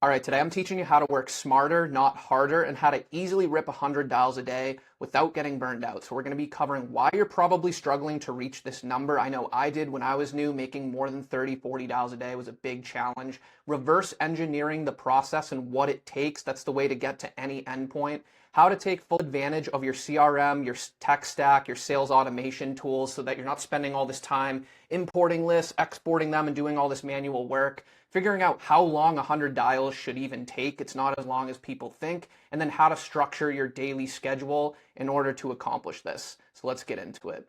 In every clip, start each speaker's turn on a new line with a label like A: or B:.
A: All right, today I'm teaching you how to work smarter, not harder, and how to easily rip 100 dials a day without getting burned out. So we're going to be covering why you're probably struggling to reach this number. I know I did when I was new. Making more than 30, 40 dials a day was a big challenge. Reverse engineering the process and what it takes. That's the way to get to any endpoint. How to take full advantage of your CRM, your tech stack, your sales automation tools so that you're not spending all this time importing lists, exporting them, and doing all this manual work. Figuring out how long 100 dials should even take. It's not as long as people think. And then how to structure your daily schedule in order to accomplish this. So let's get into it.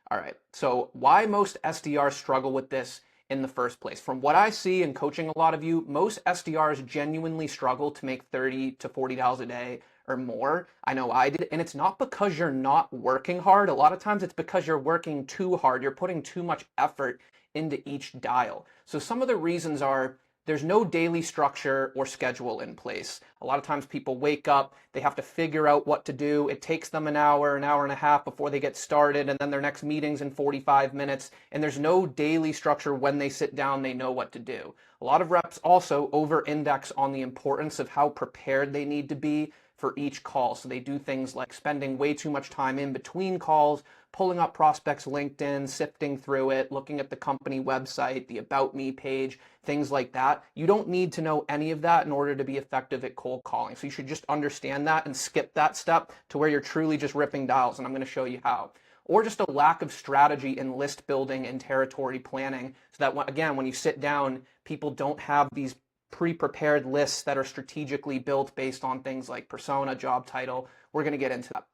A: All right, so why most SDRs struggle with this in the first place? From what I see in coaching a lot of you, most SDRs genuinely struggle to make 30 to 40 dials a day or more. I know I did, and it's not because you're not working hard. A lot of times it's because you're working too hard. You're putting too much effort into each dial. So some of the reasons are there's no daily structure or schedule in place. A lot of times people wake up, they have to figure out what to do. It takes them an hour and a half before they get started, and then their next meeting's in 45 minutes, and there's no daily structure. When they sit down, they know what to do. A lot of reps also over-index on the importance of how prepared they need to be for each call. So they do things like spending way too much time in between calls, pulling up prospects' LinkedIn, sifting through it, looking at the company website, the About Me page, things like that. You don't need to know any of that in order to be effective at cold calling. So you should just understand that and skip that step to where you're truly just ripping dials, and I'm going to show you how. Or just a lack of strategy in list building and territory planning, so that, again, when you sit down, people don't have these pre-prepared lists that are strategically built based on things like persona, job title. We're going to get into that.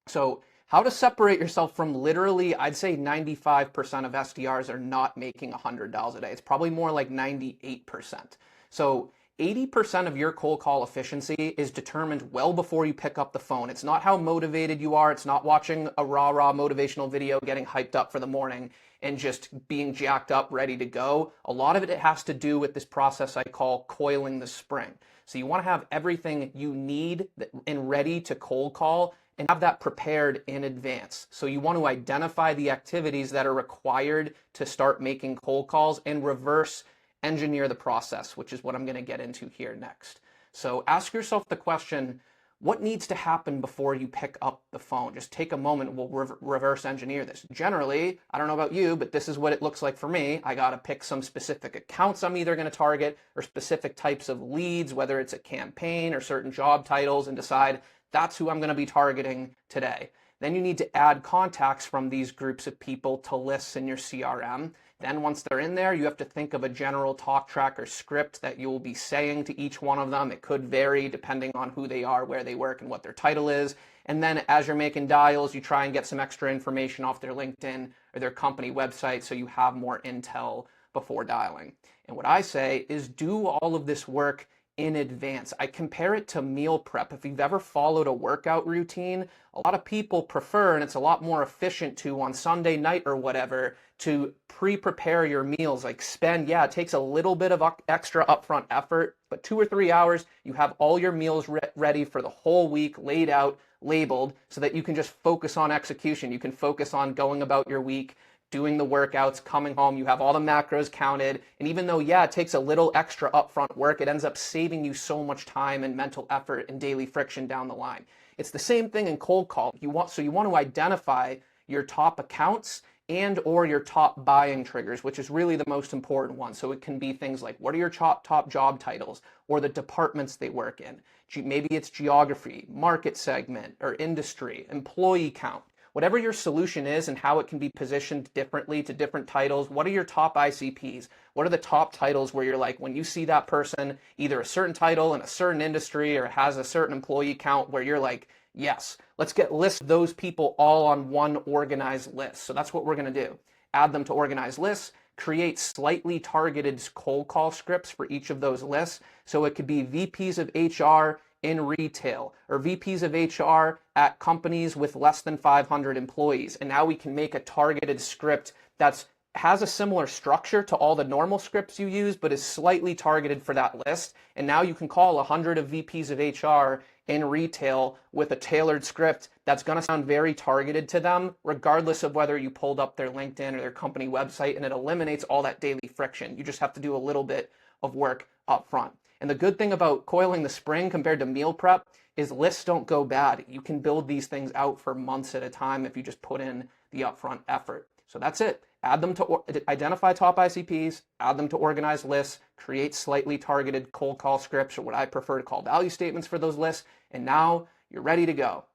A: So how to separate yourself from literally, I'd say 95% of SDRs are not making 100 dials a day. It's probably more like 98%. So 80% of your cold call efficiency is determined well before you pick up the phone. It's not how motivated you are. It's not watching a raw motivational video, getting hyped up for the morning and just being jacked up, ready to go. A lot of it has to do with this process I call coiling the spring. So you want to have everything you need and ready to cold call and have that prepared in advance. So you want to identify the activities that are required to start making cold calls and reverse engineer the process, which is what I'm going to get into here next. So ask yourself the question, what needs to happen before you pick up the phone? Just take a moment, we'll reverse engineer this. Generally, I don't know about you, but this is what it looks like for me. I got to pick some specific accounts I'm either going to target or specific types of leads, whether it's a campaign or certain job titles, and decide that's who I'm going to be targeting today. Then you need to add contacts from these groups of people to lists in your CRM. Then once they're in there, you have to think of a general talk track or script that you'll be saying to each one of them. It could vary depending on who they are, where they work, and what their title is. And then as you're making dials, you try and get some extra information off their LinkedIn or their company website so you have more intel before dialing. And what I say is do all of this work in advance. I compare it to meal prep. If you've ever followed a workout routine, a lot of people prefer, and it's a lot more efficient to, on Sunday night or whatever, to pre-prepare your meals. Like it takes a little bit of extra upfront effort, but 2 or 3 hours, you have all your meals ready for the whole week, laid out, labeled, so that you can just focus on execution. You can focus on going about your week, doing the workouts, coming home, you have all the macros counted. And even though, it takes a little extra upfront work, it ends up saving you so much time and mental effort and daily friction down the line. It's the same thing in cold call. You want to identify your top accounts and or your top buying triggers, which is really the most important one. So it can be things like, what are your top job titles or the departments they work in? Maybe it's geography, market segment, or industry, employee count. Whatever your solution is and how it can be positioned differently to different titles, what are your top ICPs? What are the top titles where you're like, when you see that person, either a certain title in a certain industry or has a certain employee count, where you're like, yes, let's list those people all on one organized list. So that's what we're going to do. Add them to organized lists, create slightly targeted cold call scripts for each of those lists. So it could be VPs of HR in retail or VPs of HR at companies with less than 500 employees. And now we can make a targeted script that has a similar structure to all the normal scripts you use, but is slightly targeted for that list. And now you can call 100 of VPs of HR in retail with a tailored script that's going to sound very targeted to them, regardless of whether you pulled up their LinkedIn or their company website, and it eliminates all that daily friction. You just have to do a little bit of work up front. And the good thing about coiling the spring compared to meal prep is lists don't go bad. You can build these things out for months at a time if you just put in the upfront effort. So that's it. Add them to identify top ICPs, add them to organized lists, create slightly targeted cold call scripts, or what I prefer to call value statements for those lists, and now you're ready to go.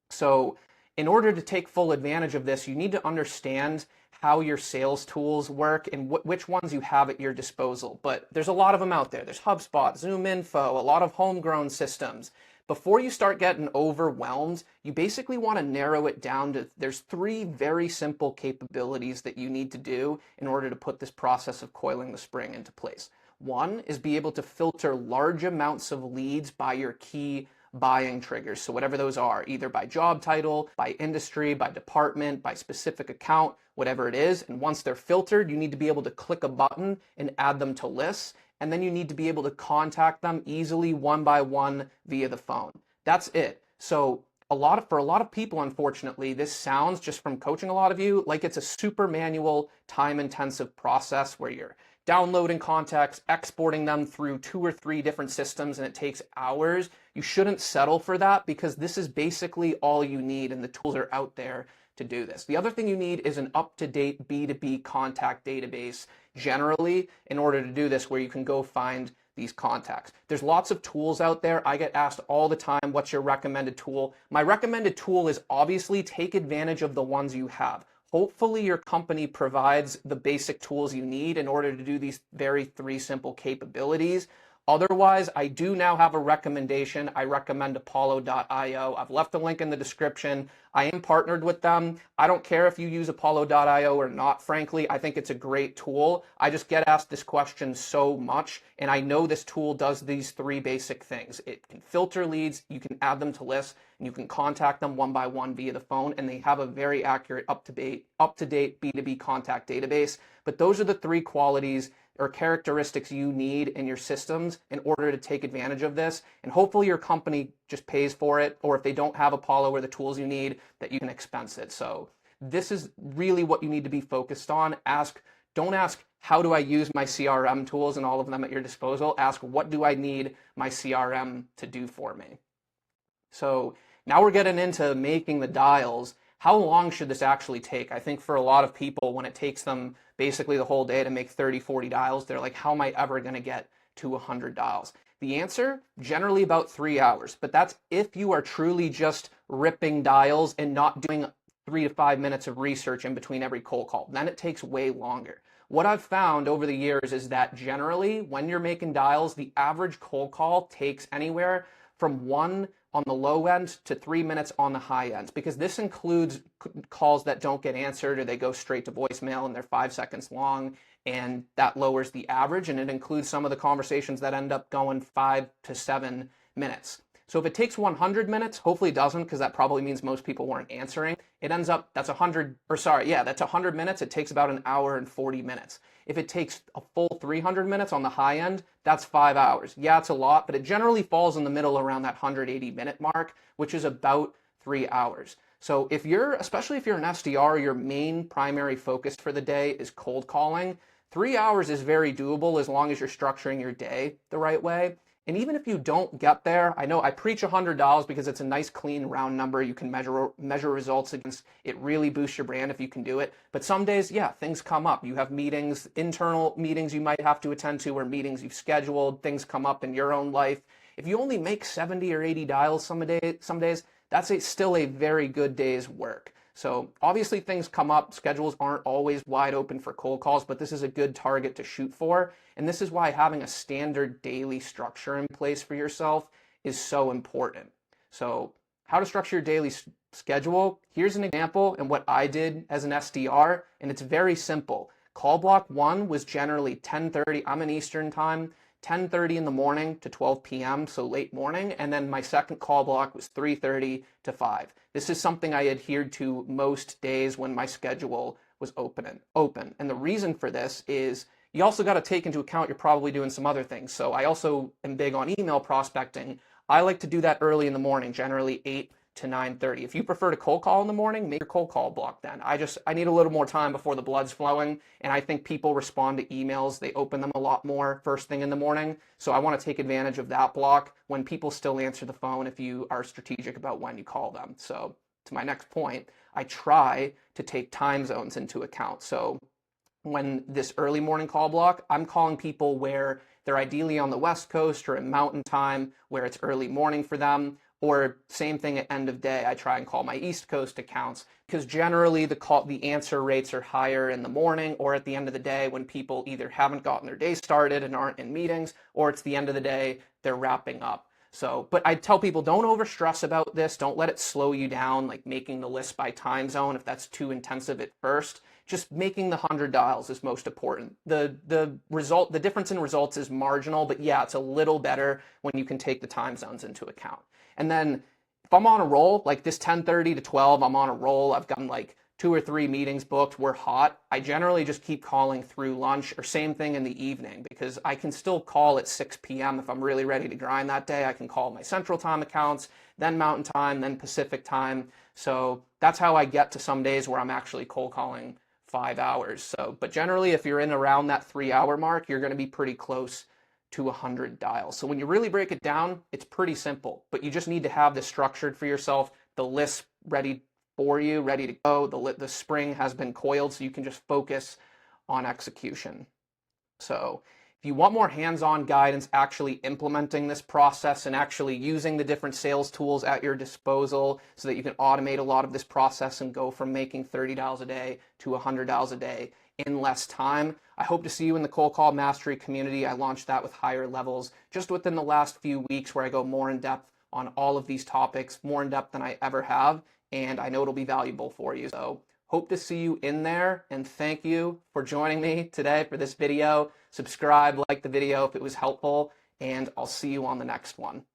A: So in order to take full advantage of this, you need to understand how your sales tools work and which ones you have at your disposal. But there's a lot of them out there. There's HubSpot, ZoomInfo, a lot of homegrown systems. Before you start getting overwhelmed, you basically want to narrow it down to there's 3 very simple capabilities that you need to do in order to put this process of coiling the spring into place. One is be able to filter large amounts of leads by your key buying triggers. So whatever those are, either by job title, by industry, by department, by specific account, whatever it is. And once they're filtered, you need to be able to click a button and add them to lists. And then you need to be able to contact them easily one by one via the phone. That's it. So for a lot of people, unfortunately, this sounds, just from coaching a lot of you, like it's a super manual, time-intensive process where you're downloading contacts, exporting them through 2 or 3 different systems, and it takes hours. You shouldn't settle for that, because this is basically all you need, and the tools are out there to do this. The other thing you need is an up-to-date B2B contact database generally in order to do this, where you can go find these contacts. There's lots of tools out there. I get asked all the time, what's your recommended tool? My recommended tool is obviously take advantage of the ones you have. Hopefully your company provides the basic tools you need in order to do these very 3 simple capabilities. Otherwise, I do now have a recommendation. I recommend Apollo.io. I've left a link in the description. I am partnered with them. I don't care if you use Apollo.io or not, frankly. I think it's a great tool. I just get asked this question so much, and I know this tool does these 3 basic things. It can filter leads, you can add them to lists, and you can contact them one by one via the phone, and they have a very accurate, up-to-date B2B contact database. But those are the 3 qualities or characteristics you need in your systems in order to take advantage of this. And hopefully your company just pays for it, or if they don't have Apollo or the tools you need, that you can expense it. So this is really what you need to be focused on. Don't ask, how do I use my CRM tools and all of them at your disposal? Ask, what do I need my CRM to do for me? So now we're getting into making the dials. How long should this actually take? I think for a lot of people, when it takes them basically the whole day to make 30, 40 dials, they're like, how am I ever going to get to 100 dials? The answer, generally about 3 hours, but that's if you are truly just ripping dials and not doing 3 to 5 minutes of research in between every cold call. Then it takes way longer. What I've found over the years is that generally when you're making dials, the average cold call takes anywhere from 1 on the low end to 3 minutes on the high end, because this includes calls that don't get answered or they go straight to voicemail and they're 5 seconds long, and that lowers the average. And it includes some of the conversations that end up going 5 to 7 minutes. So if it takes 100 minutes, hopefully it doesn't, because that probably means most people weren't answering. It ends up, that's 100 minutes. It takes about 1 hour and 40 minutes. If it takes a full 300 minutes on the high end, that's 5 hours. Yeah, it's a lot, but it generally falls in the middle around that 180-minute mark, which is about 3 hours. So especially if you're an SDR, your main primary focus for the day is cold calling, 3 hours is very doable as long as you're structuring your day the right way. And even if you don't get there, I know I preach $100 because it's a nice, clean, round number. You can measure results against. It really boosts your brand if you can do it. But some days, yeah, things come up. You have meetings, internal meetings you might have to attend to, or meetings you've scheduled. Things come up in your own life. If you only make 70 or 80 dials some days, that's still a very good day's work. So obviously things come up. Schedules aren't always wide open for cold calls, but this is a good target to shoot for. And this is why having a standard daily structure in place for yourself is so important. So how to structure your daily schedule. Here's an example and what I did as an SDR, and it's very simple. Call block 1 was generally 10:30. I'm in Eastern time. 10:30 in the morning to 12 p.m., so late morning, and then my second call block was 3:30 to 5. This is something I adhered to most days when my schedule was open. And the reason for this is you also got to take into account you're probably doing some other things. So I also am big on email prospecting. I like to do that early in the morning, generally 8 to 9:30. If you prefer to cold call in the morning, make your cold call block then. I need a little more time before the blood's flowing, and I think people respond to emails. They open them a lot more first thing in the morning. So I want to take advantage of that block when people still answer the phone if you are strategic about when you call them. So to my next point, I try to take time zones into account. So when this early morning call block, I'm calling people where they're ideally on the West Coast or in mountain time where it's early morning for them. Or same thing at end of day, I try and call my East Coast accounts because generally the answer rates are higher in the morning or at the end of the day when people either haven't gotten their day started and aren't in meetings, or it's the end of the day, they're wrapping up. So, but I tell people don't over stress about this. Don't let it slow you down, like making the list by time zone if that's too intensive at first. Just making the 100 dials is most important. The difference in results is marginal, but yeah, it's a little better when you can take the time zones into account. And then if I'm on a roll, like this 10:30 to 12, I'm on a roll. I've gotten like 2 or 3 meetings booked. We're hot. I generally just keep calling through lunch, or same thing in the evening, because I can still call at 6 p.m. if I'm really ready to grind that day. I can call my Central Time accounts, then Mountain Time, then Pacific Time. So that's how I get to some days where I'm actually cold calling 5 hours. So, but generally, if you're in around that 3-hour mark, you're going to be pretty close to 100 dials. So when you really break it down, it's pretty simple, but you just need to have this structured for yourself, the list ready for you, ready to go. The spring has been coiled, so you can just focus on execution. So if you want more hands-on guidance, actually implementing this process and actually using the different sales tools at your disposal so that you can automate a lot of this process and go from making 30 dials a day to 100 dials a day in less time, I hope to see you in the Cold Call Mastery community. I launched that with higher levels just within the last few weeks, where I go more in depth on all of these topics, more in depth than I ever have, and I know it'll be valuable for you. So hope to see you in there, and thank you for joining me today for this video. Subscribe, like the video if it was helpful, and I'll see you on the next one.